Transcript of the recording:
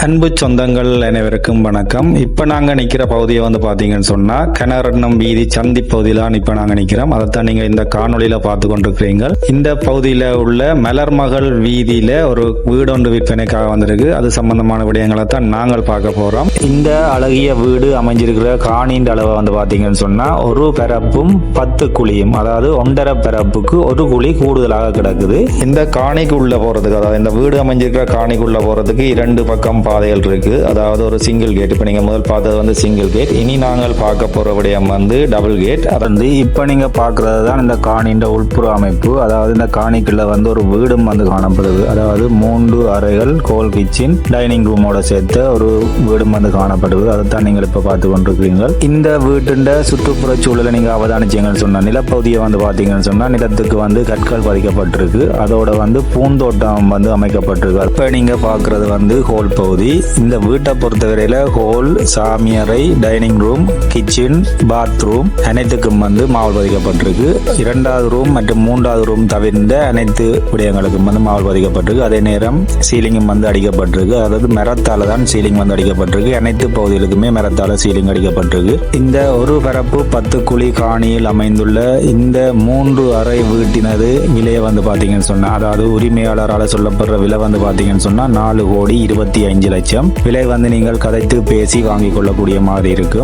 அன்பு சொந்தங்கள் அனைவருக்கும் வணக்கம். இப்ப நாங்க நிக்கிற பகுதியை பாத்தீங்கன்னு சொன்னா கனரட்னம் வீதி சந்தி பகுதியில இப்ப நாங்க நிக்கிறோம். அதைத்தான் நீங்க இந்த காணொலியில பார்த்து கொண்டிருக்கிறீங்க. இந்த பகுதியில உள்ள மலர்மகள் வீதியில ஒரு வீடு ஒன்று விற்பனைக்காக வந்திருக்கு. அது சம்பந்தமான விடயங்களை தான் நாங்கள் பார்க்க போறோம். இந்த அழகிய வீடு அமைஞ்சிருக்கிற காணியின் அளவை பாத்தீங்கன்னு சொன்னா ஒரு பரப்பும் 10 குழியும், அதாவது 1.5 பரப்புக்கு ஒரு குழி கூடுதலாக கிடக்குது. இந்த காணிக்கு உள்ள போறதுக்கு, அதாவது இந்த வீடு அமைஞ்சிருக்கிற காணிக்குள்ள போறதுக்கு 2 பக்கம் பாதைகள் இருக்கு. அதாவது ஒரு சிங்கிள் கேட். இப்ப நீங்க முதல் பார்த்தது சிங்கிள் கேட். இனி நாங்கள் பார்க்க போற விடயம் டபுள் கேட். அது இப்ப நீங்க பாக்குறது தான் இந்த காணியின் உள்புற அமைப்பு. அதாவது இந்த காணிக்குள்ள ஒரு வீடும் காணப்படுது. அதாவது 3 அறைகள், கோல் கிச்சன், டைனிங் ரூமோட சேர்த்து ஒரு வீடும் காணப்படுது. அதைத்தான் நீங்கள் இப்ப பார்த்து கொண்டிருக்கிறீங்க. இந்த வீட்டின் சுற்றுப்புற சூழலை நீங்க அவதானிச்சீங்கன்னு சொன்னா நிலப்பகுதியை பாத்தீங்கன்னு சொன்னா நிலத்துக்கு கற்கள் பதிக்கப்பட்டிருக்கு. அதோட பூந்தோட்டம் அமைக்கப்பட்டிருக்கு. இப்ப நீங்க பாக்குறது ஹோல் பகுதி. இந்த வீட்டை பொறுத்தவரையில ஹோல், சாமியறை, டைனிங் ரூம், கிச்சன், பாத்ரூம் அனைத்துக்கும் மாவல் பதிக்கப்பட்டிருக்கு. 2வது ரூம் மற்றும் 3வது ரூம் தவிர்ந்த அனைத்து விடயங்களுக்கும் மாவல் பதிக்கப்பட்டிருக்கு. அதே நேரம் சீலிங்கும் அடிக்கப்பட்டிருக்கு. அதாவது மரத்தால தான் சீலிங் அடிக்கப்பட்டிருக்கு. அனைத்து பகுதிகளுக்குமே மரத்தால சீலிங் அடிக்கப்பட்டிருக்கு. இந்த ஒரு பரப்பு 10 குழி காணியில் அமைந்துள்ள இந்த 3 அறை வீட்டினது விலையை பாத்தீங்கன்னு சொன்னா, அதாவது உரிமையாளரால் சொல்லப்படுற விலை பாத்தீங்கன்னு சொன்னா 4,25,00,000 விலை நீங்கள் கதைத்து பேசி வாங்கிக் கொள்ளக்கூடிய மாதிரி இருக்கும்.